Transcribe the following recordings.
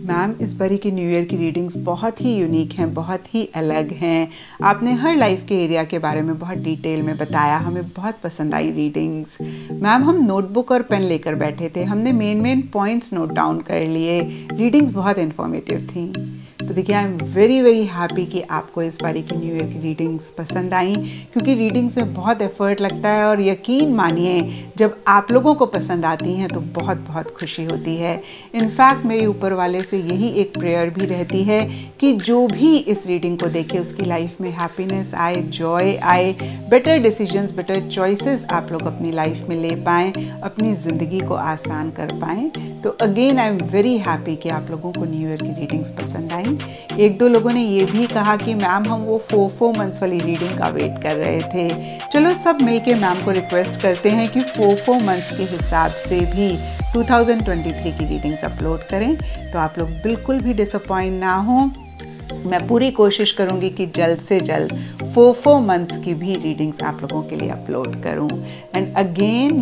Ma'am, इस बारी की न्यू ईयर की रीडिंग्स बहुत ही यूनिक हैं, बहुत ही अलग हैं। आपने हर लाइफ के एरिया के बारे में बहुत डिटेल में बताया, हमें बहुत पसंद आई रीडिंग्स। मैम, हम नोटबुक और पेन लेकर बैठे थे, हमने मेन पॉइंट्स नोट डाउन कर लिए। रीडिंग्स बहुत इन्फॉर्मेटिव थी। तो देखिए, आई एम वेरी हैप्पी कि आपको इस बारी की न्यू ईयर की रीडिंग्स पसंद आई, क्योंकि रीडिंग्स में बहुत एफर्ट लगता है और यकीन मानिए जब आप लोगों को पसंद आती हैं तो बहुत खुशी होती है। इनफैक्ट मेरे ऊपर वाले से यही एक प्रेयर भी रहती है कि जो भी इस रीडिंग को देखे उसकी लाइफ में हैप्पीनेस आए, जॉय आए, बेटर डिसीजंस, बेटर चॉइसेस आप लोग अपनी लाइफ में ले पाएँ, अपनी ज़िंदगी को आसान कर पाएँ। तो again I am very happy कि आप लोगों को न्यू ईयर की रीडिंग्स पसंद आई। एक दो लोगों ने ये भी कहा कि मैम हम वो 4 मंथ्स वाली रीडिंग का वेट कर रहे थे। चलो सब मिलके मैम को रिक्वेस्ट करते हैं कि 4 मंथ्स के हिसाब से भी 2023 की रीडिंग्स अपलोड करें, तो आप लोग बिल्कुल भी डिसअपॉइंट ना हो। मैं पूरी कोशिश करूंगी कि जल्द से जल्द 4 मंथ्स की भी रीडिंग्स आप लोगों के लिए अपलोड करूं। And again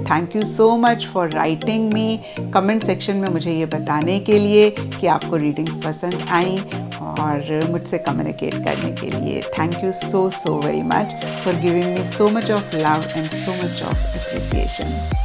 thank you so much for writing me comment section में मुझे ये बताने के लिए कि आपको रीडिंग्स पसंद आई और मुझसे कम्युनिकेट करने के लिए। Thank you so very much for giving me so much of love and so much of appreciation.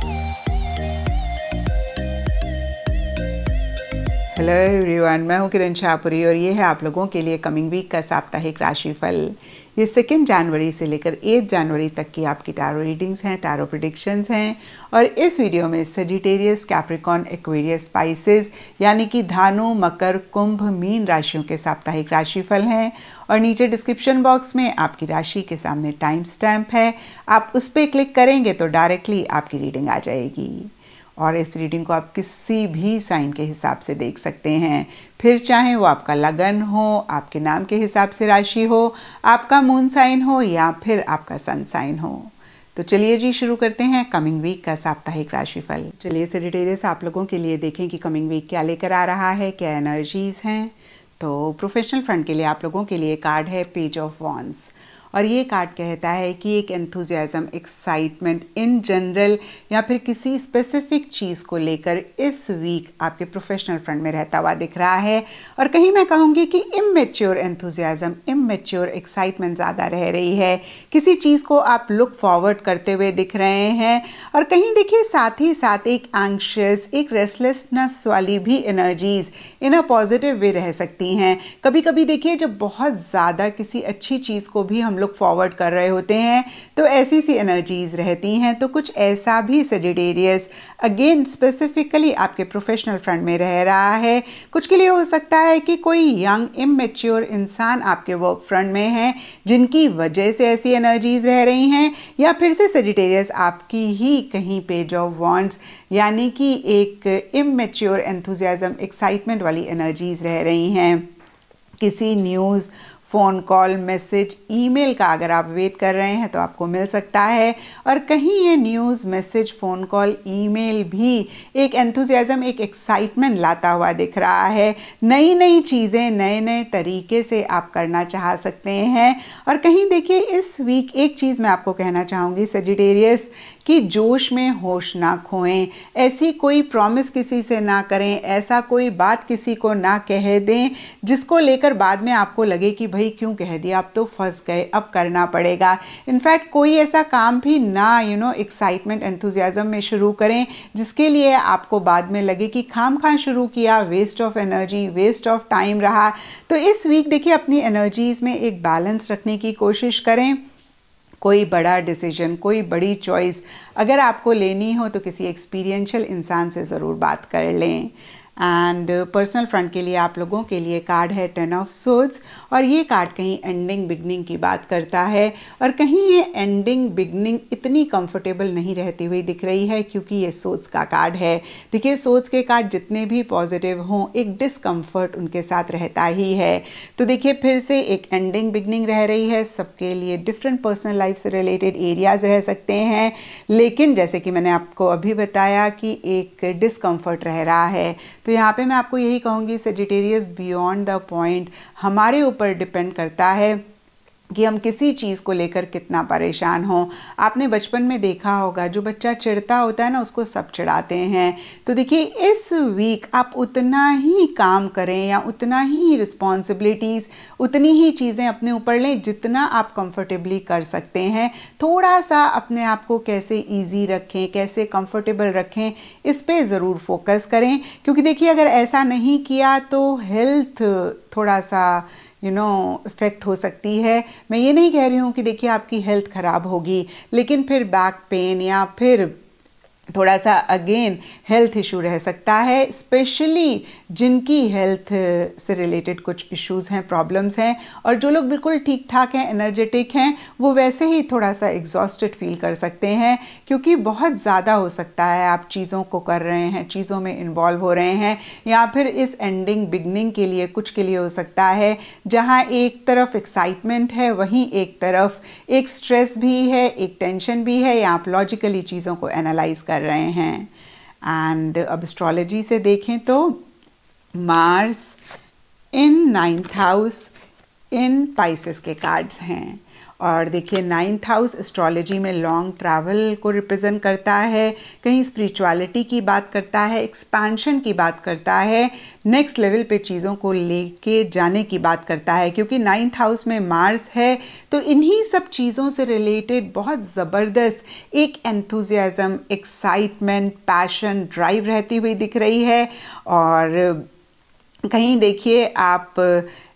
Hello everyone, मैं हूँ किरण शाहपुरी और ये है आप लोगों के लिए कमिंग वीक का साप्ताहिक राशिफल। ये 2 जनवरी से लेकर 8 जनवरी तक की आपकी टैरो रीडिंग्स हैं, टैरो प्रेडिक्शंस हैं। और इस वीडियो में सजिटेरियस, कैप्रिकॉर्न, एक्वेरियस, स्पाइसेस यानी कि धानु, मकर, कुंभ, मीन राशियों के साप्ताहिक राशिफल हैं। और नीचे डिस्क्रिप्शन बॉक्स में आपकी राशि के सामने टाइम स्टैम्प है, आप उस पर क्लिक करेंगे तो डायरेक्टली आपकी रीडिंग आ जाएगी। और इस रीडिंग को आप किसी भी साइन के हिसाब से देख सकते हैं, फिर चाहे वो आपका लगन हो, आपके नाम के हिसाब से राशि हो, आपका मून साइन हो या फिर आपका सन साइन हो। तो चलिए जी शुरू करते हैं कमिंग वीक का साप्ताहिक राशिफल। चलिए सजिटेरियस आप लोगों के लिए देखें कि कमिंग वीक क्या लेकर आ रहा है, क्या एनर्जीज हैं। तो प्रोफेशनल फ्रंट के लिए आप लोगों के लिए कार्ड है पेज ऑफ वॉन्ड्स और ये कार्ड कहता है कि एक एंथुजियाज्म, एक्साइटमेंट इन जनरल या फिर किसी स्पेसिफिक चीज़ को लेकर इस वीक आपके प्रोफेशनल फ्रंट में रहता हुआ दिख रहा है। और कहीं मैं कहूँगी कि इमैच्योर एंथुजियाज्म, इमैच्योर एक्साइटमेंट ज़्यादा रह रही है। किसी चीज़ को आप लुक फॉरवर्ड करते हुए दिख रहे हैं और कहीं देखिए साथ ही साथ एक एंग्शियस, एक रेस्टलेसनेस वाली भी energies in a positive way रह सकती हैं। कभी कभी देखिए जब बहुत ज़्यादा किसी अच्छी चीज़ को भी हम लुक फॉरवर्ड कर रहे होते हैं तो ऐसी सी एनर्जीज रहती हैं। तो कुछ ऐसा भी सजिटेरियस अगेन स्पेसिफिकली आपके प्रोफेशनल फ्रंट में रह रहा है। कुछ के लिए हो सकता है कि कोई यंग इमैच्योर इंसान आपके वर्क फ्रंट में है जिनकी वजह से ऐसी एनर्जीज रह रही हैं, या फिर से सजिटेरियस आपकी ही कहीं पेज ऑफ वॉन्ड्स यानी कि एक इमैच्योर एंथुजियाज्म, एक्साइटमेंट वाली एनर्जीज रह रही हैं। किसी news, phone call, message, email का अगर आप वेट कर रहे हैं तो आपको मिल सकता है। और कहीं ये news, message, phone call, email भी एक एंथुजियाज्म, एक एक्साइटमेंट लाता हुआ दिख रहा है। नई चीज़ें नए तरीके से आप करना चाह सकते हैं। और कहीं देखिए इस वीक एक चीज़ मैं आपको कहना चाहूँगी सजिटेरियस कि जोश में होश ना खोएं, ऐसी कोई प्रॉमिस किसी से ना करें, ऐसा कोई बात किसी को ना कह दें जिसको लेकर बाद में आपको लगे कि भाई क्यों कह दिया, अब तो फंस गए, अब करना पड़ेगा। इनफैक्ट कोई ऐसा काम भी ना एक्साइटमेंट, एंथुजियाज्म में शुरू करें जिसके लिए आपको बाद में लगे कि खाम शुरू किया, waste of energy, waste of time रहा। तो इस वीक देखिए अपनी एनर्जीज में एक बैलेंस रखने की कोशिश करें। कोई बड़ा डिसीजन, कोई बड़ी चॉइस अगर आपको लेनी हो तो किसी एक्सपीरियंशियल इंसान से ज़रूर बात कर लें। एंड पर्सनल फ्रंट के लिए आप लोगों के लिए कार्ड है 10 ऑफ सोर्ड्स और ये कार्ड कहीं एंडिंग बिगनिंग की बात करता है। और कहीं ये एंडिंग बिगनिंग इतनी कंफर्टेबल नहीं रहती हुई दिख रही है क्योंकि ये सोर्ड्स का कार्ड है। देखिए सोर्ड्स के कार्ड जितने भी पॉजिटिव हों, एक डिसकम्फर्ट उनके साथ रहता ही है। तो देखिए फिर से एक एंडिंग बिगनिंग रह रही है। सबके लिए डिफरेंट पर्सनल लाइफ से रिलेटेड एरियाज रह सकते हैं, लेकिन जैसे कि मैंने आपको अभी बताया कि एक डिसकम्फर्ट रह रहा है। तो यहाँ पे मैं आपको यही कहूँगी सजिटेरियस बियॉन्ड द पॉइंट हमारे ऊपर डिपेंड करता है कि हम किसी चीज़ को लेकर कितना परेशान हों। आपने बचपन में देखा होगा जो बच्चा चिढ़ता होता है ना, उसको सब चिढ़ाते हैं। तो देखिए इस वीक आप उतना ही काम करें या उतना ही रिस्पॉन्सिबिलिटीज़, उतनी ही चीज़ें अपने ऊपर लें जितना आप कंफर्टेबली कर सकते हैं। थोड़ा सा अपने आप को कैसे ईजी रखें, कैसे कंफर्टेबल रखें, इस पे ज़रूर फोकस करें, क्योंकि देखिए अगर ऐसा नहीं किया तो हेल्थ थोड़ा सा इफ़ेक्ट हो सकती है। मैं ये नहीं कह रही हूँ कि देखिए आपकी हेल्थ ख़राब होगी, लेकिन फिर बैक पेन या फिर थोड़ा सा अगेन हेल्थ इशू रह सकता है, स्पेशली जिनकी हेल्थ से रिलेटेड कुछ इश्यूज हैं, प्रॉब्लम्स हैं। और जो लोग बिल्कुल ठीक ठाक हैं, एनर्जेटिक हैं, वो वैसे ही थोड़ा सा एग्जॉस्टेड फील कर सकते हैं, क्योंकि बहुत ज़्यादा हो सकता है आप चीज़ों को कर रहे हैं, चीज़ों में इन्वॉल्व हो रहे हैं, या फिर इस एंडिंग बिगनिंग के लिए कुछ के लिए हो सकता है जहाँ एक तरफ एक्साइटमेंट है, वहीं एक तरफ एक स्ट्रेस भी है, एक टेंशन भी है, या आप लॉजिकली चीज़ों को एनालाइज कर रहे हैं। एंड अब एस्ट्रोलॉजी से देखें तो Mars in 9th house in Pisces के कार्ड्स हैं। और देखिए 9th हाउस एस्ट्रोलॉजी में लॉन्ग ट्रैवल को रिप्रेजेंट करता है, कहीं स्पिरिचुअलिटी की बात करता है, एक्सपेंशन की बात करता है, नेक्स्ट लेवल पे चीज़ों को लेके जाने की बात करता है। क्योंकि 9th हाउस में मार्स है तो इन्हीं सब चीज़ों से रिलेटेड बहुत ज़बरदस्त एक एंथुजियाज़म, एक्साइटमेंट, पैशन, ड्राइव रहती हुई दिख रही है। और कहीं देखिए आप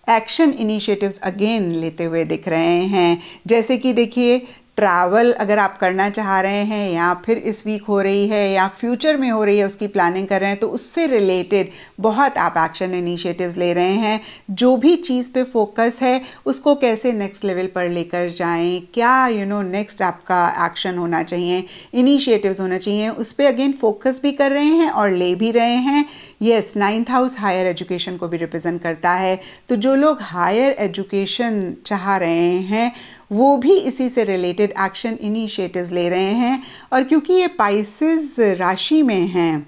एक्शन इनिशिएटिव्स अगेन लेते हुए दिख रहे हैं, जैसे कि देखिए ट्रैवल अगर आप करना चाह रहे हैं या फिर इस वीक हो रही है या फ्यूचर में हो रही है, उसकी प्लानिंग कर रहे हैं, तो उससे रिलेटेड बहुत आप एक्शन इनिशिएटिव्स ले रहे हैं। जो भी चीज़ पे फोकस है उसको कैसे नेक्स्ट लेवल पर लेकर जाएं, क्या नेक्स्ट आपका एक्शन होना चाहिए, इनिशिएटिव्स होना चाहिए, उस पर अगेन फोकस भी कर रहे हैं और ले भी रहे हैं। Yes, 9th house higher education को भी रिप्रेजेंट करता है, तो जो लोग हायर एजुकेशन चाह रहे हैं वो भी इसी से रिलेटेड एक्शन इनिशिएटिव्स ले रहे हैं। और क्योंकि ये पाइसेस राशि में हैं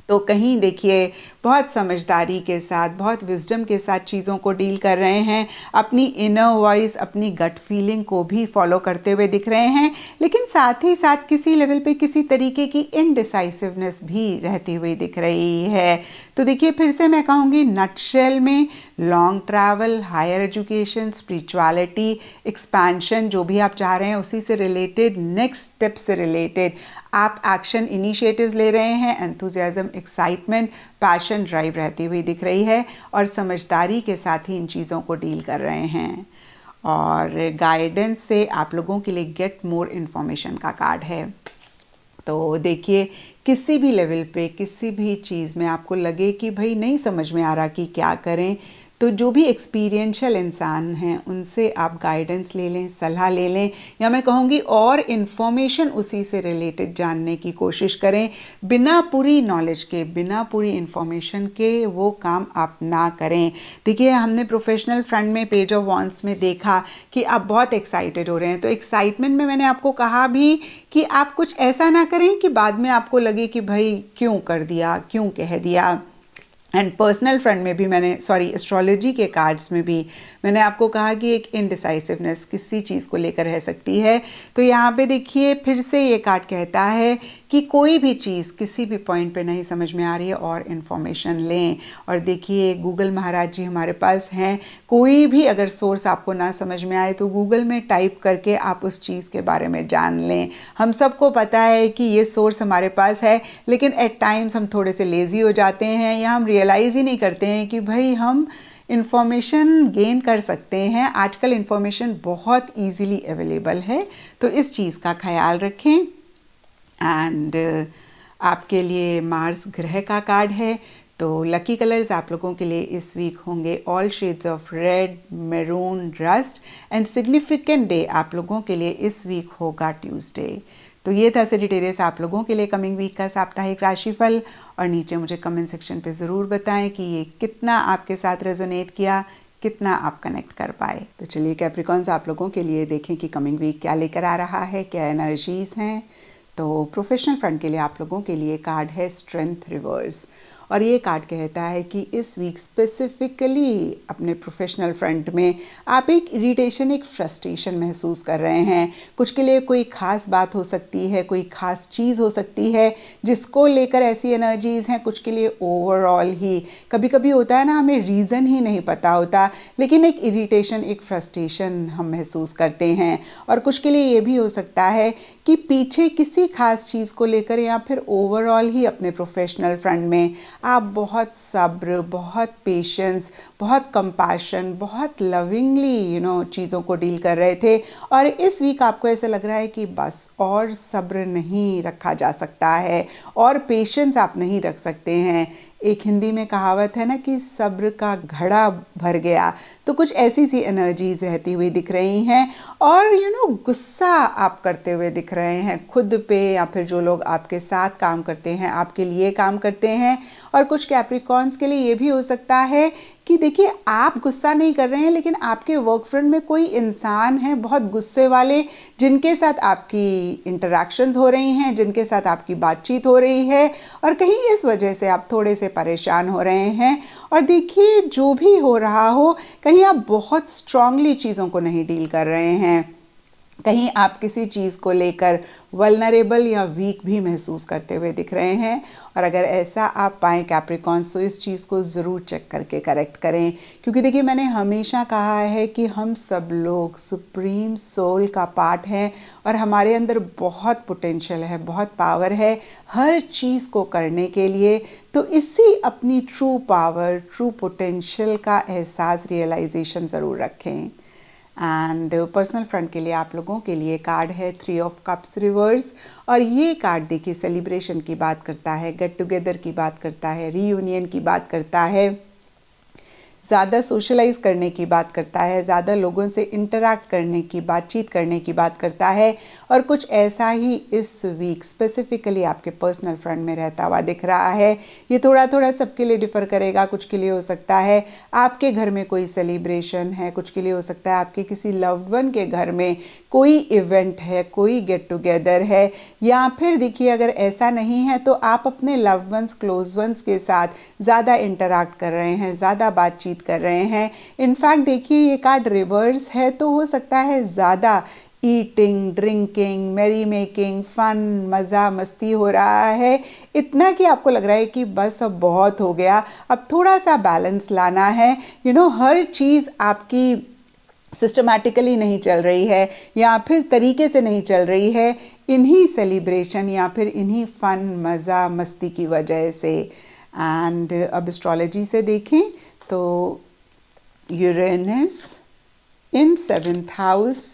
तो कहीं देखिए बहुत समझदारी के साथ, बहुत विजडम के साथ चीज़ों को डील कर रहे हैं, अपनी इनर वॉइस, अपनी गट फीलिंग को भी फॉलो करते हुए दिख रहे हैं, लेकिन साथ ही साथ किसी लेवल पे किसी तरीके की इनडिसाइसिवनेस भी रहती हुई दिख रही है। तो देखिए फिर से मैं कहूँगी नटशेल में long travel, higher education, spirituality, expansion, जो भी आप चाह रहे हैं उसी से रिलेटेड, नेक्स्ट स्टेप से रिलेटेड आप एक्शन इनिशिएटिव्स ले रहे हैं, एंथुजियाज्म, एक्साइटमेंट, पैशन, ड्राइव रहती हुई दिख रही है और समझदारी के साथ ही इन चीज़ों को डील कर रहे हैं। और गाइडेंस से आप लोगों के लिए गेट मोर इन्फॉर्मेशन का कार्ड है। तो देखिए किसी भी लेवल पे किसी भी चीज़ में आपको लगे कि भाई नहीं समझ में आ रहा कि क्या करें, तो जो भी एक्सपीरियंशियल इंसान हैं उनसे आप गाइडेंस ले लें, सलाह ले लें, या मैं कहूँगी और इन्फॉर्मेशन उसी से रिलेटेड जानने की कोशिश करें। बिना पूरी नॉलेज के, बिना पूरी इन्फॉर्मेशन के वो काम आप ना करें। देखिए हमने प्रोफेशनल फ्रंट में पेज ऑफ वॉन्ड्स में देखा कि आप बहुत एक्साइटेड हो रहे हैं, तो एक्साइटमेंट में मैंने आपको कहा भी कि आप कुछ ऐसा ना करें कि बाद में आपको लगे कि भाई क्यों कर दिया, क्यों कह दिया। एंड पर्सनल फ्रंट में भी मैंने एस्ट्रोलॉजी के कार्ड्स में भी मैंने आपको कहा कि एक इनडिसाइसिवनेस किसी चीज़ को लेकर रह सकती है। तो यहाँ पे देखिए फिर से ये कार्ड कहता है कि कोई भी चीज़ किसी भी पॉइंट पे नहीं समझ में आ रही है और इन्फॉर्मेशन लें। और देखिए गूगल महाराज जी हमारे पास हैं, कोई भी अगर सोर्स आपको ना समझ में आए तो गूगल में टाइप करके आप उस चीज़ के बारे में जान लें। हम सबको पता है कि ये सोर्स हमारे पास है, लेकिन एट टाइम्स हम थोड़े से लेज़ी हो जाते हैं या हम रियलाइज़ ही नहीं करते हैं कि भाई हम इन्फॉर्मेशन गेन कर सकते हैं। आजकल इन्फॉर्मेशन बहुत ईजीली अवेलेबल है, तो इस चीज़ का ख्याल रखें। एंड आपके लिए मार्स ग्रह का कार्ड है, तो लकी कलर्स आप लोगों के लिए इस वीक होंगे all shades of red, maroon, rust. And significant day आप लोगों के लिए इस वीक होगा ट्यूसडे। तो ये था सेजिटेरियस आप लोगों के लिए कमिंग वीक का साप्ताहिक राशिफल। और नीचे मुझे कमेंट सेक्शन पे ज़रूर बताएं कि ये कितना आपके साथ रेजोनेट किया, कितना आप कनेक्ट कर पाए। तो चलिए कैप्रिकॉन्स आप लोगों के लिए देखें कि कमिंग वीक क्या लेकर आ रहा है, क्या एनर्जीज़ हैं। तो प्रोफेशनल फ्रंट के लिए आप लोगों के लिए कार्ड है स्ट्रेंथ रिवर्स। और ये कार्ड कहता है कि इस वीक स्पेसिफिकली अपने प्रोफेशनल फ्रंट में आप एक इरिटेशन, एक फ्रस्ट्रेशन महसूस कर रहे हैं। कुछ के लिए कोई ख़ास बात हो सकती है, कोई ख़ास चीज़ हो सकती है जिसको लेकर ऐसी एनर्जीज़ हैं। कुछ के लिए ओवरऑल ही कभी कभी होता है ना, हमें रीज़न ही नहीं पता होता, लेकिन एक इरिटेशन, एक फ्रस्ट्रेशन हम महसूस करते हैं। और कुछ के लिए ये भी हो सकता है कि पीछे किसी खास चीज़ को लेकर या फिर ओवरऑल ही अपने प्रोफेशनल फ्रंट में आप बहुत सब्र, बहुत पेशेंस, बहुत कंपैशन, बहुत लविंगली चीज़ों को डील कर रहे थे। और इस वीक आपको ऐसा लग रहा है कि बस और सब्र नहीं रखा जा सकता है और पेशेंस आप नहीं रख सकते हैं। एक हिंदी में कहावत है ना कि सब्र का घड़ा भर गया, तो कुछ ऐसी सी एनर्जीज रहती हुई दिख रही हैं। और गुस्सा आप करते हुए दिख रहे हैं खुद पे, या फिर जो लोग आपके साथ काम करते हैं, आपके लिए काम करते हैं। और कुछ कैप्रिकॉर्न्स के लिए ये भी हो सकता है कि देखिए, आप गुस्सा नहीं कर रहे हैं, लेकिन आपके वर्क फ्रंट में कोई इंसान है बहुत गुस्से वाले, जिनके साथ आपकी इंटरैक्शंस हो रही हैं, जिनके साथ आपकी बातचीत हो रही है, और कहीं इस वजह से आप थोड़े से परेशान हो रहे हैं। और देखिए, जो भी हो रहा हो, कहीं आप बहुत स्ट्रांगली चीज़ों को नहीं डील कर रहे हैं, कहीं आप किसी चीज़ को लेकर वल्नरेबल या वीक भी महसूस करते हुए दिख रहे हैं। और अगर ऐसा आप पाएँ कैप्रिकॉर्न्स, तो इस चीज़ को ज़रूर चेक करके करेक्ट करें, क्योंकि देखिए, मैंने हमेशा कहा है कि हम सब लोग सुप्रीम सोल का पार्ट हैं और हमारे अंदर बहुत पोटेंशियल है, बहुत पावर है हर चीज़ को करने के लिए। तो इसी अपनी ट्रू पावर, ट्रू पोटेंशियल का एहसास, रियलाइजेशन ज़रूर रखें। एंड पर्सनल फ्रंट के लिए आप लोगों के लिए कार्ड है 3 ऑफ कप्स रिवर्स। और ये कार्ड देखिए, सेलिब्रेशन की बात करता है, गेट टुगेदर की बात करता है, रीयूनियन की बात करता है, ज़्यादा सोशलाइज करने की बात करता है, ज़्यादा लोगों से इंटरैक्ट करने की, बातचीत करने की बात करता है। और कुछ ऐसा ही इस वीक स्पेसिफिकली आपके पर्सनल फ्रंट में रहता हुआ दिख रहा है। ये थोड़ा थोड़ा सबके लिए डिफ़र करेगा। कुछ के लिए हो सकता है आपके घर में कोई सेलिब्रेशन है, कुछ के लिए हो सकता है आपके किसी लव्ड वन के घर में कोई इवेंट है, कोई गेट टुगेदर है, या फिर देखिए, अगर ऐसा नहीं है तो आप अपने लव्ड वंस, क्लोज वंस के साथ ज़्यादा इंटरैक्ट कर रहे हैं, ज़्यादा बातचीत कर रहे हैं। इनफैक्ट देखिए, ये कार्ड रिवर्स है, तो हो सकता है ज़्यादा eating, drinking, merry making, fun, मज़ा, मस्ती हो रहा है। इतना कि आपको लग रहा है कि बस अब बहुत हो गया, अब थोड़ा सा बैलेंस लाना है। हर चीज़ आपकी सिस्टमैटिकली नहीं चल रही है या फिर तरीके से नहीं चल रही है, इन्हीं सेलिब्रेशन या फिर इन्हीं फन, मज़ा, मस्ती की वजह से। एंड अब एस्ट्रोलॉजी से देखें तो Uranus in 7th house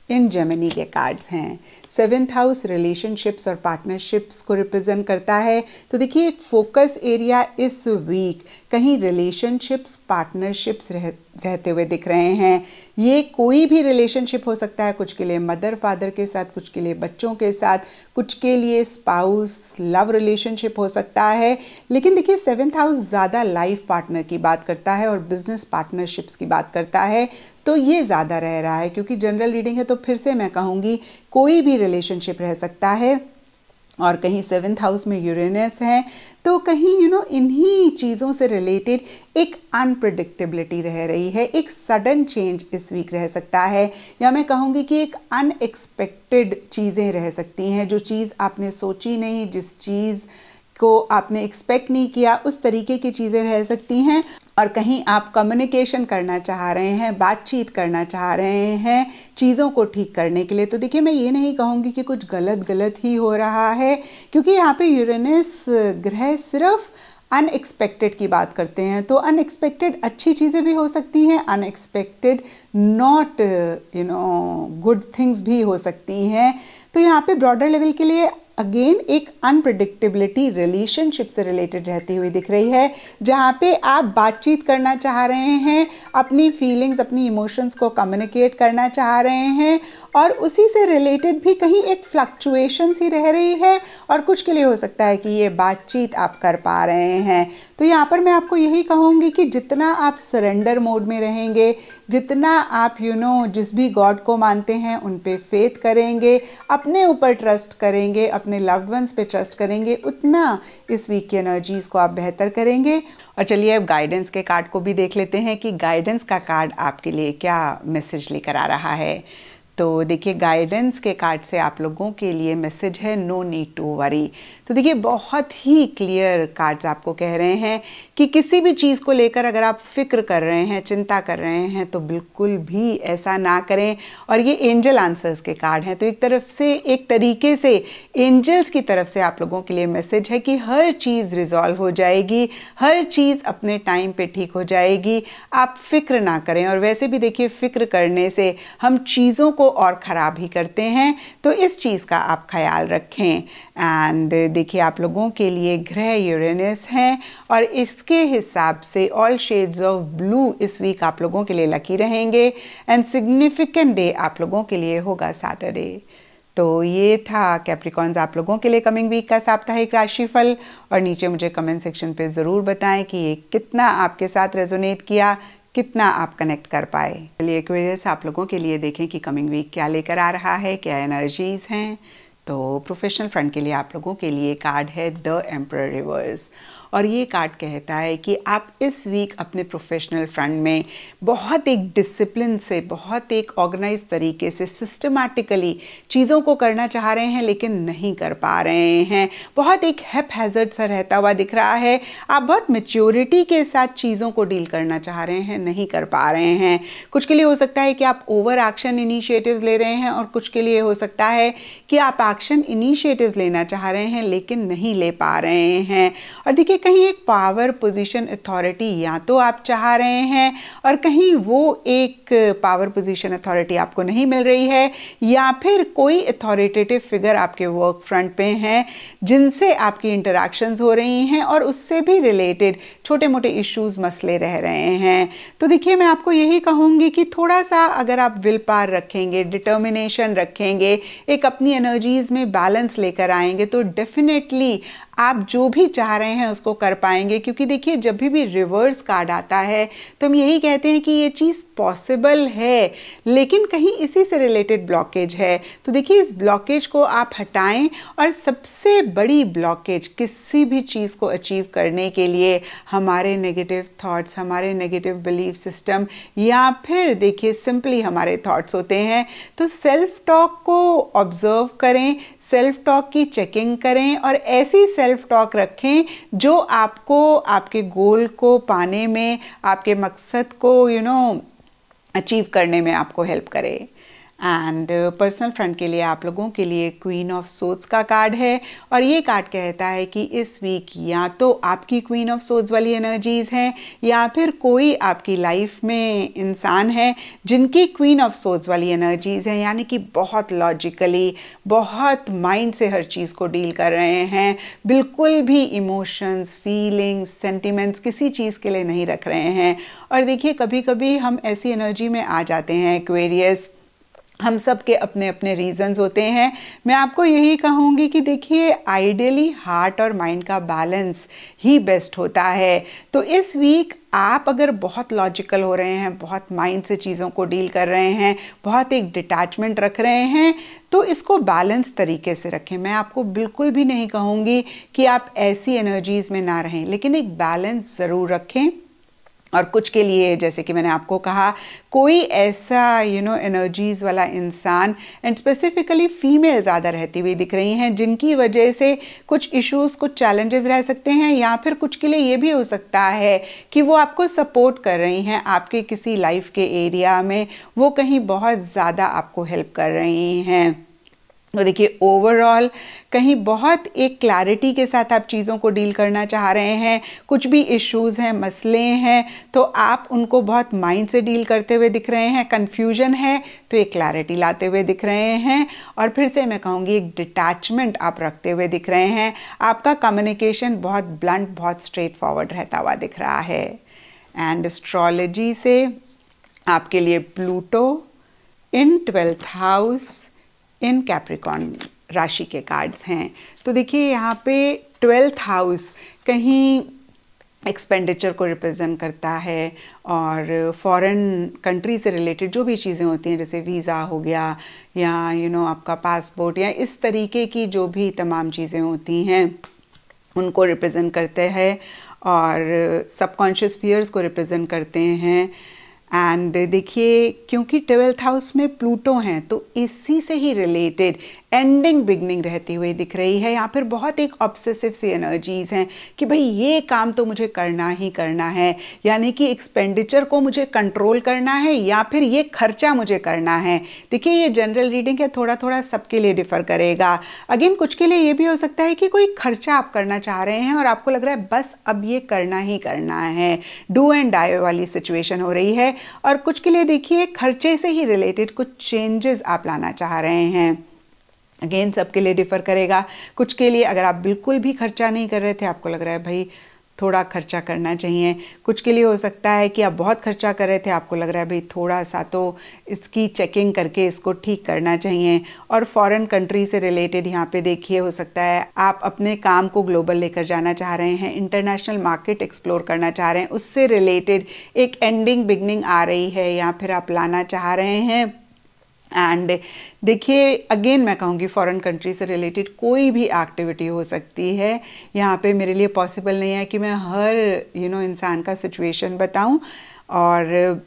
in Gemini के कार्ड्स हैं। 7th हाउस रिलेशनशिप्स और पार्टनरशिप्स को रिप्रेजेंट करता है। तो देखिए, एक फोकस एरिया इस वीक कहीं रिलेशनशिप्स, पार्टनरशिप्स रहते हुए दिख रहे हैं। ये कोई भी रिलेशनशिप हो सकता है, कुछ के लिए मदर फादर के साथ, कुछ के लिए बच्चों के साथ, कुछ के लिए स्पाउस, लव रिलेशनशिप हो सकता है। लेकिन देखिए, 7th हाउस ज़्यादा लाइफ पार्टनर की बात करता है और बिजनेस पार्टनरशिप्स की बात करता है, तो ये ज़्यादा रह रहा है। क्योंकि जनरल रीडिंग है, तो फिर से मैं कहूँगी कोई भी रिलेशनशिप रह सकता है। और कहीं 7th हाउस में यूरेनस है, तो कहीं इन्हीं चीज़ों से रिलेटेड एक अनप्रिडिक्टेबिलिटी रह रही है, एक सडन चेंज इस वीक रह सकता है, या मैं कहूँगी कि एक अनएक्सपेक्टेड चीज़ें रह सकती हैं। जो चीज़ आपने सोची नहीं, जिस चीज़ को आपने एक्सपेक्ट नहीं किया, उस तरीके की चीज़ें रह सकती हैं। और कहीं आप कम्युनिकेशन करना चाह रहे हैं, बातचीत करना चाह रहे हैं चीज़ों को ठीक करने के लिए। तो देखिए, मैं ये नहीं कहूँगी कि कुछ गलत ही हो रहा है, क्योंकि यहाँ पे यूरेनस ग्रह सिर्फ अनएक्सपेक्टेड की बात करते हैं। तो अनएक्सपेक्टेड अच्छी चीज़ें भी हो सकती हैं, अनएक्सपेक्टेड नॉट गुड थिंग्स भी हो सकती हैं। तो यहाँ पे ब्रॉडर लेवल के लिए अगेन एक अनप्रिडिक्टेबिलिटी रिलेशनशिप से रिलेटेड रहती हुई दिख रही है, जहाँ पे आप बातचीत करना चाह रहे हैं, अपनी फीलिंग्स, अपनी इमोशंस को कम्युनिकेट करना चाह रहे हैं, और उसी से रिलेटेड भी कहीं एक फ्लक्चुएशन सी रह रही है, और कुछ के लिए हो सकता है कि ये बातचीत आप कर पा रहे हैं। तो यहाँ पर मैं आपको यही कहूँगी कि जितना आप सरेंडर मोड में रहेंगे, जितना आप जिस भी गॉड को मानते हैं उन पे फेथ करेंगे, अपने ऊपर ट्रस्ट करेंगे, अपने लव्ड वंस पे ट्रस्ट करेंगे, उतना इस वीक की एनर्जीज़ को आप बेहतर करेंगे। और चलिए अब गाइडेंस के कार्ड को भी देख लेते हैं कि गाइडेंस का कार्ड आपके लिए क्या मैसेज लेकर आ रहा है। तो देखिए, गाइडेंस के कार्ड से आप लोगों के लिए मैसेज है नो नीड टू वरी। तो देखिए, बहुत ही क्लियर कार्ड्स आपको कह रहे हैं कि किसी भी चीज़ को लेकर अगर आप फिक्र कर रहे हैं, चिंता कर रहे हैं, तो बिल्कुल भी ऐसा ना करें। और ये एंजल आंसर्स के कार्ड हैं, तो एक तरफ से, एक तरीके से एंजल्स की तरफ से आप लोगों के लिए मैसेज है कि हर चीज़ रिजॉल्व हो जाएगी, हर चीज़ अपने टाइम पे ठीक हो जाएगी, आप फिक्र ना करें। और वैसे भी देखिए, फिक्र करने से हम चीज़ों को और ख़राब ही करते हैं, तो इस चीज़ का आप ख्याल रखें। एंड देखिए, आप लोगों के लिए ग्रह यूरेनस हैं, और इसके हिसाब से ऑल शेड्स ऑफ ब्लू इस वीक आप लोगों के लिए लकी रहेंगे। एंड सिग्निफिकेंट डे आप लोगों के लिए होगा सैटरडे। तो ये था कैप्रिकॉन्स आप लोगों के लिए कमिंग वीक का साप्ताहिक राशिफल। और नीचे मुझे कमेंट सेक्शन पे ज़रूर बताएं कि ये कितना आपके साथ रेजोनेट किया, कितना आप कनेक्ट कर पाए। चलिए एक्वेरियस, आप लोगों के लिए देखें कि कमिंग वीक क्या लेकर आ रहा है, क्या एनर्जीज हैं। तो प्रोफेशनल फ्रंट के लिए आप लोगों के लिए कार्ड है द एम्परर रिवर्स, और ये कार्ड कहता है कि आप इस वीक अपने प्रोफेशनल फ्रंट में बहुत एक डिसिप्लिन से, बहुत एक ऑर्गेनाइज तरीके से, सिस्टमैटिकली चीज़ों को करना चाह रहे हैं लेकिन नहीं कर पा रहे हैं। बहुत एक हैज़र्ड सा रहता हुआ दिख रहा है। आप बहुत मैच्योरिटी के साथ चीज़ों को डील करना चाह रहे हैं, नहीं कर पा रहे हैं। कुछ के लिए हो सकता है कि आप ओवर एक्शन इनिशिएटिव्स ले रहे हैं, और कुछ के लिए हो सकता है कि आप एक्शन इनिशिएटिव्स लेना चाह रहे हैं लेकिन नहीं ले पा रहे हैं। और देखिए, कहीं एक पावर पोजीशन अथॉरिटी या तो आप चाह रहे हैं, और कहीं वो एक पावर पोजीशन अथॉरिटी आपको नहीं मिल रही है, या फिर कोई अथॉरिटेटिव फिगर आपके वर्क फ्रंट पे हैं जिनसे आपकी इंटरैक्शंस हो रही हैं, और उससे भी रिलेटेड छोटे मोटे इश्यूज, मसले रह रहे हैं। तो देखिए, मैं आपको यही कहूँगी कि थोड़ा सा अगर आप विल पावर रखेंगे, डिटर्मिनेशन रखेंगे, एक अपनी एनर्जीज में बैलेंस लेकर आएंगे, तो डेफिनेटली आप जो भी चाह रहे हैं उसको कर पाएंगे। क्योंकि देखिए, जब भी रिवर्स कार्ड आता है तो हम यही कहते हैं कि ये चीज़ पॉसिबल है, लेकिन कहीं इसी से रिलेटेड ब्लॉकेज है। तो देखिए, इस ब्लॉकेज को आप हटाएं, और सबसे बड़ी ब्लॉकेज किसी भी चीज़ को अचीव करने के लिए हमारे नेगेटिव थॉट्स, हमारे नेगेटिव बिलीफ सिस्टम, या फिर देखिए सिंपली हमारे थॉट्स होते हैं। तो सेल्फ टॉक को ऑब्जर्व करें, सेल्फ टॉक की चेकिंग करें, और ऐसी सेल्फ टॉक रखें जो आपको आपके गोल को पाने में, आपके मकसद को अचीव करने में आपको हेल्प करे। एंड पर्सनल फ्रंट के लिए आप लोगों के लिए क्वीन ऑफ सोर्ड्स का कार्ड है, और ये कार्ड कहता है कि इस वीक या तो आपकी क्वीन ऑफ सोर्ड्स वाली एनर्जीज हैं, या फिर कोई आपकी लाइफ में इंसान है जिनकी क्वीन ऑफ सोर्ड्स वाली एनर्जीज हैं, यानी कि बहुत लॉजिकली, बहुत माइंड से हर चीज़ को डील कर रहे हैं, बिल्कुल भी इमोशंस, फीलिंग्स, सेंटिमेंट्स किसी चीज़ के लिए नहीं रख रहे हैं। और देखिए, कभी कभी हम ऐसी एनर्जी में आ जाते हैं एक्वेरियस, हम सब के अपने अपने रीजंस होते हैं। मैं आपको यही कहूँगी कि देखिए, आइडियली हार्ट और माइंड का बैलेंस ही बेस्ट होता है। तो इस वीक आप अगर बहुत लॉजिकल हो रहे हैं, बहुत माइंड से चीज़ों को डील कर रहे हैं, बहुत एक डिटैचमेंट रख रहे हैं, तो इसको बैलेंस तरीके से रखें। मैं आपको बिल्कुल भी नहीं कहूँगी कि आप ऐसी एनर्जीज़ में ना रहें, लेकिन एक बैलेंस ज़रूर रखें। और कुछ के लिए, जैसे कि मैंने आपको कहा, कोई ऐसा एनर्जीज वाला इंसान, एंड स्पेसिफिकली फीमेल ज़्यादा रहती हुई दिख रही हैं, जिनकी वजह से कुछ इश्यूज, कुछ चैलेंजेस रह सकते हैं, या फिर कुछ के लिए ये भी हो सकता है कि वो आपको सपोर्ट कर रही हैं आपके किसी लाइफ के एरिया में, वो कहीं बहुत ज़्यादा आपको हेल्प कर रही हैं। तो देखिए, ओवरऑल कहीं बहुत एक क्लैरिटी के साथ आप चीज़ों को डील करना चाह रहे हैं। कुछ भी इश्यूज़ हैं, मसले हैं, तो आप उनको बहुत माइंड से डील करते हुए दिख रहे हैं। कन्फ्यूजन है तो एक क्लैरिटी लाते हुए दिख रहे हैं, और फिर से मैं कहूँगी एक डिटैचमेंट आप रखते हुए दिख रहे हैं। आपका कम्युनिकेशन बहुत ब्लंट, बहुत स्ट्रेट फॉरवर्ड रहता हुआ दिख रहा है। एंड एस्ट्रोलॉजी से आपके लिए Pluto, in 12th house in Capricorn राशि के कार्ड्स हैं। तो देखिए यहाँ पे 12th हाउस कहीं एक्सपेंडिचर को रिप्रेजेंट करता है और फॉरेन कंट्री से रिलेटेड जो भी चीज़ें होती हैं, जैसे वीज़ा हो गया या आपका पासपोर्ट या इस तरीके की जो भी तमाम चीज़ें होती हैं उनको रिप्रेजेंट करते हैं और सबकॉन्शियस फियर्स को रिप्रेजेंट करते हैं। एंड देखिए क्योंकि 12th हाउस में प्लूटो हैं तो इसी से ही रिलेटेड एंडिंग बिगनिंग रहती हुई दिख रही है। यहाँ पर बहुत एक ऑब्सेसिव सी एनर्जीज हैं कि भाई ये काम तो मुझे करना ही करना है, यानी कि एक्सपेंडिचर को मुझे कंट्रोल करना है या फिर ये खर्चा मुझे करना है। देखिए ये जनरल रीडिंग है, थोड़ा थोड़ा सबके लिए डिफर करेगा। अगेन कुछ के लिए ये भी हो सकता है कि कोई खर्चा आप करना चाह रहे हैं और आपको लग रहा है बस अब ये करना ही करना है, डू एंड डाई वाली सिचुएशन हो रही है। और कुछ के लिए देखिए खर्चे से ही रिलेटेड कुछ चेंजेस आप लाना चाह रहे हैं। अगेन सबके लिए डिफर करेगा। कुछ के लिए अगर आप बिल्कुल भी खर्चा नहीं कर रहे थे, आपको लग रहा है भाई थोड़ा खर्चा करना चाहिए। कुछ के लिए हो सकता है कि आप बहुत खर्चा कर रहे थे, आपको लग रहा है भाई थोड़ा सा तो इसकी चेकिंग करके इसको ठीक करना चाहिए। और फॉरेन कंट्री से रिलेटेड यहाँ पे देखिए हो सकता है आप अपने काम को ग्लोबल लेकर जाना चाह रहे हैं, इंटरनेशनल मार्केट एक्सप्लोर करना चाह रहे हैं, उससे रिलेटेड एक एंडिंग बिगनिंग आ रही है या फिर आप लाना चाह रहे हैं। एंड देखिए अगेन मैं कहूँगी फॉरेन कंट्री से रिलेटेड कोई भी एक्टिविटी हो सकती है। यहाँ पे मेरे लिए पॉसिबल नहीं है कि मैं हर इंसान का सिचुएशन बताऊँ। और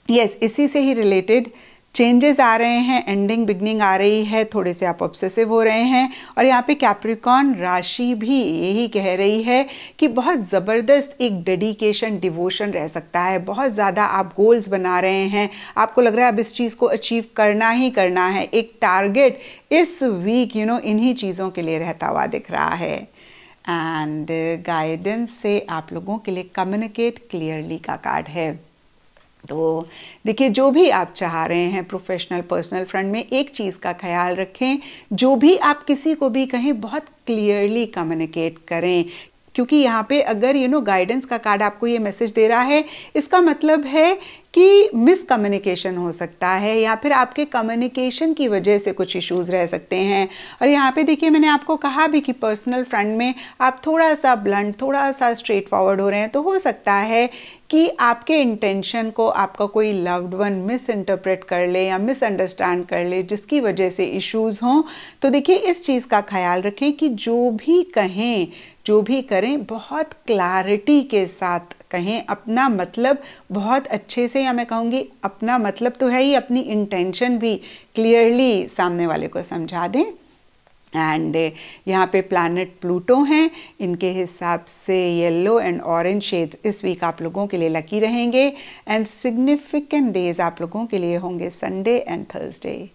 यस इसी से ही रिलेटेड चेंजेस आ रहे हैं, एंडिंग बिगनिंग आ रही है, थोड़े से आप ऑब्सेसिव हो रहे हैं। और यहाँ पे कैप्रिकॉर्न राशि भी यही कह रही है कि बहुत ज़बरदस्त एक डेडिकेशन डिवोशन रह सकता है। बहुत ज़्यादा आप गोल्स बना रहे हैं, आपको लग रहा है अब इस चीज़ को अचीव करना ही करना है। एक टारगेट इस वीक इन्हीं चीज़ों के लिए रहता हुआ दिख रहा है। एंड गाइडेंस से आप लोगों के लिए कम्युनिकेट क्लियरली का कार्ड है। तो देखिए जो भी आप चाह रहे हैं प्रोफेशनल पर्सनल फ्रंट में, एक चीज़ का ख्याल रखें, जो भी आप किसी को भी कहें बहुत क्लियरली कम्युनिकेट करें। क्योंकि यहाँ पे अगर गाइडेंस का कार्ड आपको ये मैसेज दे रहा है, इसका मतलब है कि मिसकम्युनिकेशन हो सकता है या फिर आपके कम्युनिकेशन की वजह से कुछ इश्यूज रह सकते हैं। और यहाँ पे देखिए मैंने आपको कहा भी कि पर्सनल फ्रंट में आप थोड़ा सा ब्लंट, थोड़ा सा स्ट्रेट फॉरवर्ड हो रहे हैं, तो हो सकता है कि आपके इंटेंशन को आपका कोई लव्ड वन मिस इंटरप्रेट कर ले या मिसअंडरस्टैंड कर ले, जिसकी वजह से इश्यूज हों। तो देखिए इस चीज़ का ख्याल रखें कि जो भी कहें, जो भी करें, बहुत क्लैरिटी के साथ कहें, अपना मतलब बहुत अच्छे से, या मैं कहूँगी अपना मतलब तो है ही, अपनी इंटेंशन भी क्लियरली सामने वाले को समझा दें। एंड यहाँ पे प्लैनेट प्लूटो हैं, इनके हिसाब से येलो एंड ऑरेंज शेड्स इस वीक आप लोगों के लिए लकी रहेंगे। एंड सिग्निफिकेंट डेज आप लोगों के लिए होंगे संडे एंड थर्सडे।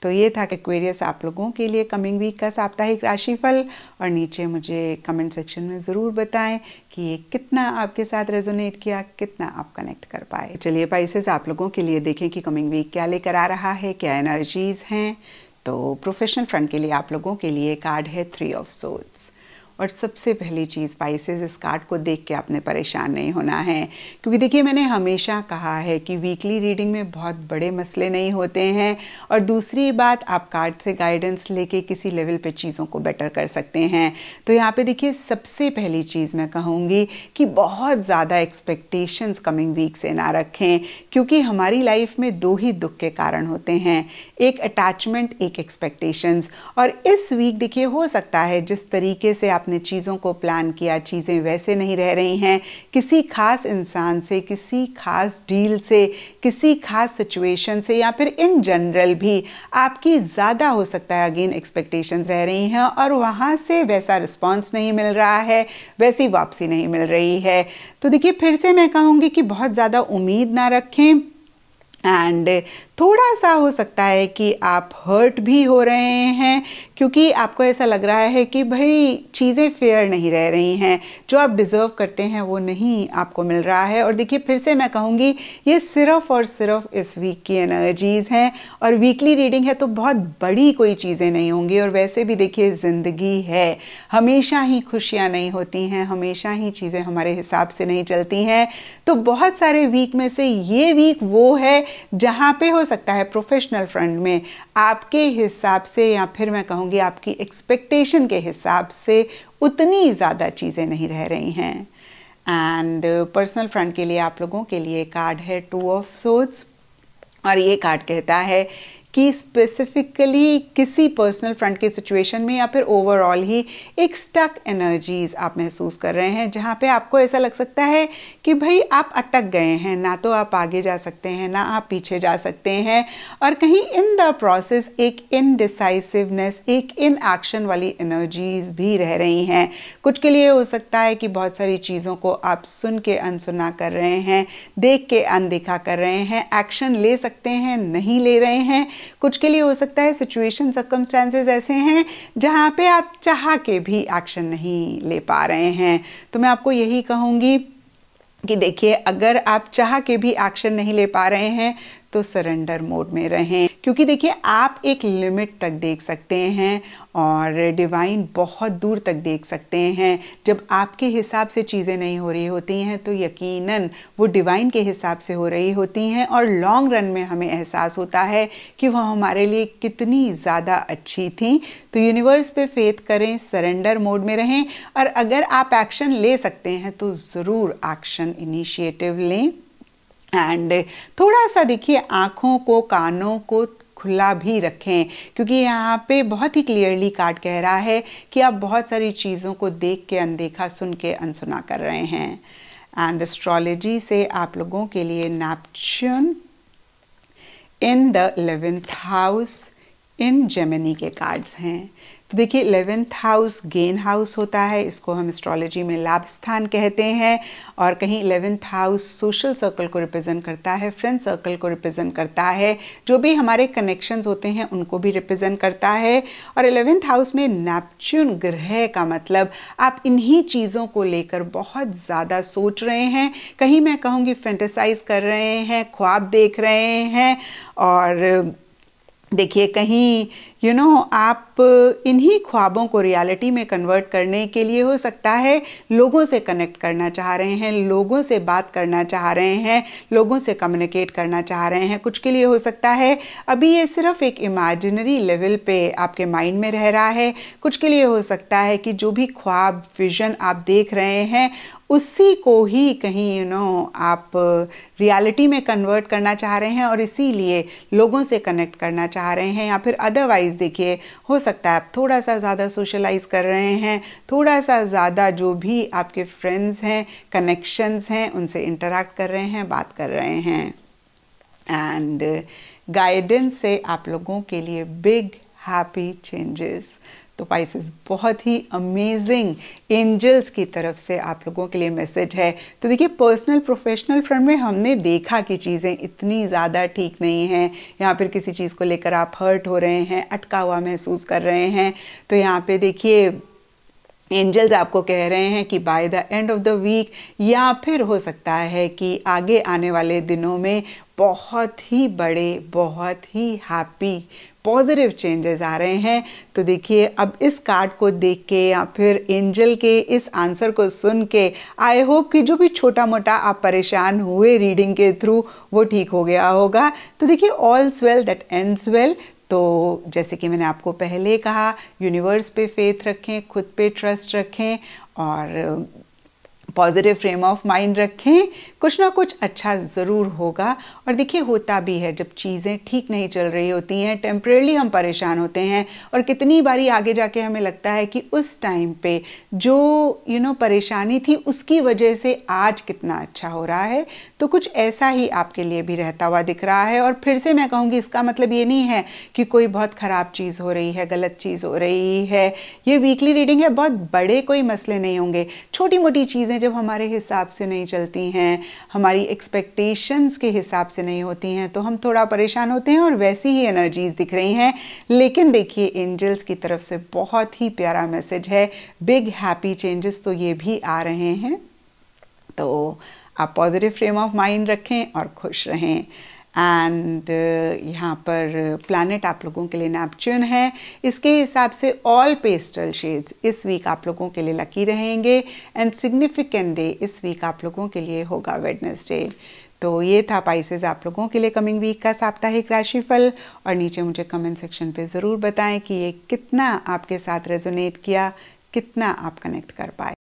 तो ये था एक्वेरियस आप लोगों के लिए कमिंग वीक का साप्ताहिक राशिफल। और नीचे मुझे कमेंट सेक्शन में ज़रूर बताएं कि ये कितना आपके साथ रेजोनेट किया, कितना आप कनेक्ट कर पाए। चलिए पाइसेस आप लोगों के लिए देखें कि कमिंग वीक क्या लेकर आ रहा है, क्या एनर्जीज हैं। तो प्रोफेशनल फ्रंट के लिए आप लोगों के लिए कार्ड है 3 ऑफ सोर्ड्स। और सबसे पहली चीज़ पाइसेस, इस कार्ड को देख के आपने परेशान नहीं होना है, क्योंकि देखिए मैंने हमेशा कहा है कि वीकली रीडिंग में बहुत बड़े मसले नहीं होते हैं। और दूसरी बात, आप कार्ड से गाइडेंस लेके किसी लेवल पे चीज़ों को बेटर कर सकते हैं। तो यहाँ पे देखिए सबसे पहली चीज़ मैं कहूँगी कि बहुत ज़्यादा एक्सपेक्टेशंस कमिंग वीक से ना रखें, क्योंकि हमारी लाइफ में 2 ही दुख के कारण होते हैं, एक अटैचमेंट, एक एक्सपेक्टेशंस। और इस वीक देखिए हो सकता है जिस तरीके से आपने चीज़ों को प्लान किया, चीज़ें वैसे नहीं रह रही हैं। किसी खास इंसान से, किसी खास डील से, किसी खास सिचुएशन से, या फिर इन जनरल भी आपकी ज़्यादा हो सकता है अगेन एक्सपेक्टेशंस रह रही हैं और वहाँ से वैसा रिस्पॉन्स नहीं मिल रहा है, वैसी वापसी नहीं मिल रही है। तो देखिए फिर से मैं कहूँगी कि बहुत ज़्यादा उम्मीद ना रखें। एंड थोड़ा सा हो सकता है कि आप हर्ट भी हो रहे हैं, क्योंकि आपको ऐसा लग रहा है कि भाई चीज़ें फेयर नहीं रह रही हैं, जो आप डिज़र्व करते हैं वो नहीं आपको मिल रहा है। और देखिए फिर से मैं कहूँगी ये सिर्फ और सिर्फ इस वीक की एनर्जीज़ हैं, और वीकली रीडिंग है तो बहुत बड़ी कोई चीज़ें नहीं होंगी। और वैसे भी देखिए ज़िंदगी है, हमेशा ही खुशियाँ नहीं होती हैं, हमेशा ही चीज़ें हमारे हिसाब से नहीं चलती हैं। तो बहुत सारे वीक में से ये वीक वो है जहाँ पे हो सकता है प्रोफेशनल फ्रंट में आपके हिसाब से, या फिर मैं कहूँगी आपकी एक्सपेक्टेशन के हिसाब से उतनी ज़्यादा चीज़ें नहीं रह रही हैं। एंड पर्सनल फ्रंट के लिए आप लोगों के लिए कार्ड है 2 ऑफ सोर्ड्स, और ये कार्ड कहता है कि स्पेसिफिकली किसी पर्सनल फ्रंट की सिचुएशन में या फिर ओवरऑल ही एक स्टक एनर्जीज आप महसूस कर रहे हैं, जहाँ पे आपको ऐसा लग सकता है कि भाई आप अटक गए हैं, ना तो आप आगे जा सकते हैं ना आप पीछे जा सकते हैं, और कहीं इन द प्रोसेस एक इनडिसाइसिवनेस, एक इन एक्शन वाली एनर्जीज भी रह रही हैं। कुछ के लिए हो सकता है कि बहुत सारी चीज़ों को आप सुन के अनसुना कर रहे हैं, देख के अनदेखा कर रहे हैं, एक्शन ले सकते हैं नहीं ले रहे हैं। कुछ के लिए हो सकता है सिचुएशन सर्कमस्टेंसेस ऐसे हैं जहाँ पे आप चाह के भी एक्शन नहीं ले पा रहे हैं। तो मैं आपको यही कहूँगी कि देखिए, अगर आप चाह के भी एक्शन नहीं ले पा रहे हैं तो सरेंडर मोड में रहें, क्योंकि देखिए आप एक लिमिट तक देख सकते हैं और डिवाइन बहुत दूर तक देख सकते हैं। जब आपके हिसाब से चीज़ें नहीं हो रही होती हैं तो यकीनन वो डिवाइन के हिसाब से हो रही होती हैं, और लॉन्ग रन में हमें एहसास होता है कि वह हमारे लिए कितनी ज़्यादा अच्छी थी। तो यूनिवर्स पे फेथ करें, सरेंडर मोड में रहें, और अगर आप एक्शन ले सकते हैं तो ज़रूर एक्शन इनिशिएटिव लें। एंड थोड़ा सा देखिए आँखों को, कानों को खुला भी रखें, क्योंकि यहाँ पे बहुत ही क्लियरली कार्ड कह रहा है कि आप बहुत सारी चीज़ों को देख के अनदेखा, सुन के अनसुना कर रहे हैं। एंड एस्ट्रोलॉजी से आप लोगों के लिए Neptune in the 11th house in Gemini के कार्ड्स हैं। तो देखिए 11th हाउस गेन हाउस होता है, इसको हम एस्ट्रोलॉजी में लाभ स्थान कहते हैं, और कहीं 11th हाउस सोशल सर्कल को रिप्रेजेंट करता है, फ्रेंड सर्कल को रिप्रेजेंट करता है, जो भी हमारे कनेक्शंस होते हैं उनको भी रिप्रेजेंट करता है। और 11th हाउस में नेपच्यून ग्रह का मतलब आप इन्हीं चीज़ों को लेकर बहुत ज़्यादा सोच रहे हैं, कहीं मैं कहूँगी फैंटेसाइज कर रहे हैं, ख्वाब देख रहे हैं, और देखिए कहीं आप इन्हीं ख्वाबों को रियलिटी में कन्वर्ट करने के लिए हो सकता है लोगों से कनेक्ट करना चाह रहे हैं, लोगों से बात करना चाह रहे हैं, लोगों से कम्युनिकेट करना चाह रहे हैं। कुछ के लिए हो सकता है अभी ये सिर्फ एक इमेजिनरी लेवल पे आपके माइंड में रह रहा है। कुछ के लिए हो सकता है कि जो भी ख्वाब, विजन आप देख रहे हैं उसी को ही कहीं आप रियलिटी में कन्वर्ट करना चाह रहे हैं, और इसीलिए लोगों से कनेक्ट करना चाह रहे हैं। या फिर अदरवाइज देखिए हो सकता है आप थोड़ा सा ज़्यादा सोशलाइज कर रहे हैं, थोड़ा सा ज़्यादा जो भी आपके फ्रेंड्स हैं, कनेक्शंस हैं, उनसे इंटरैक्ट कर रहे हैं, बात कर रहे हैं। एंड गाइडेंस से आप लोगों के लिए बिग हैप्पी चेंजेस। तो पाइसेस बहुत ही अमेजिंग एंजल्स की तरफ से आप लोगों के लिए मैसेज है। तो देखिए पर्सनल प्रोफेशनल फ्रंट में हमने देखा कि चीज़ें इतनी ज़्यादा ठीक नहीं हैं, या फिर किसी चीज़ को लेकर आप हर्ट हो रहे हैं, अटका हुआ महसूस कर रहे हैं। तो यहाँ पे देखिए एंजल्स आपको कह रहे हैं कि by the end of the week, या फिर हो सकता है कि आगे आने वाले दिनों में बहुत ही बड़े, बहुत ही हैप्पी पॉजिटिव चेंजेस आ रहे हैं। तो देखिए अब इस कार्ड को देख के या फिर एंजल के इस आंसर को सुन के आई होप कि जो भी छोटा मोटा आप परेशान हुए रीडिंग के थ्रू वो ठीक हो गया होगा। तो देखिए ऑल्स वेल दैट एंड्स वेल। तो जैसे कि मैंने आपको पहले कहा, यूनिवर्स पे फेथ रखें, खुद पे ट्रस्ट रखें, और पॉजिटिव फ्रेम ऑफ माइंड रखें, कुछ ना कुछ अच्छा ज़रूर होगा। और देखिए होता भी है, जब चीज़ें ठीक नहीं चल रही होती हैं, टेम्परेली हम परेशान होते हैं, और कितनी बारी आगे जाके हमें लगता है कि उस टाइम पे जो परेशानी थी उसकी वजह से आज कितना अच्छा हो रहा है। तो कुछ ऐसा ही आपके लिए भी रहता हुआ दिख रहा है। और फिर से मैं कहूँगी इसका मतलब ये नहीं है कि कोई बहुत ख़राब चीज़ हो रही है, गलत चीज़ हो रही है। ये वीकली रीडिंग है, बहुत बड़े कोई मसले नहीं होंगे, छोटी मोटी चीज़ें जब हमारे हिसाब से नहीं चलती हैं, हमारी एक्सपेक्टेशंस के हिसाब से नहीं होती हैं, तो हम थोड़ा परेशान होते हैं, और वैसी ही एनर्जीज दिख रही हैं। लेकिन देखिए एंजल्स की तरफ से बहुत ही प्यारा मैसेज है, बिग हैप्पी चेंजेस तो ये भी आ रहे हैं। तो आप पॉजिटिव फ्रेम ऑफ माइंड रखें और खुश रहें। एंड यहाँ पर प्लैनेट आप लोगों के लिए नेपच्यून है, इसके हिसाब से ऑल पेस्टल शेड्स इस वीक आप लोगों के लिए लकी रहेंगे। एंड सिग्निफिकेंट डे इस वीक आप लोगों के लिए होगा वेडनेसडे। तो ये था पाइसेस आप लोगों के लिए कमिंग वीक का साप्ताहिक राशिफल। और नीचे मुझे कमेंट सेक्शन पे ज़रूर बताएं कि ये कितना आपके साथ रेजोनेट किया, कितना आप कनेक्ट कर पाए।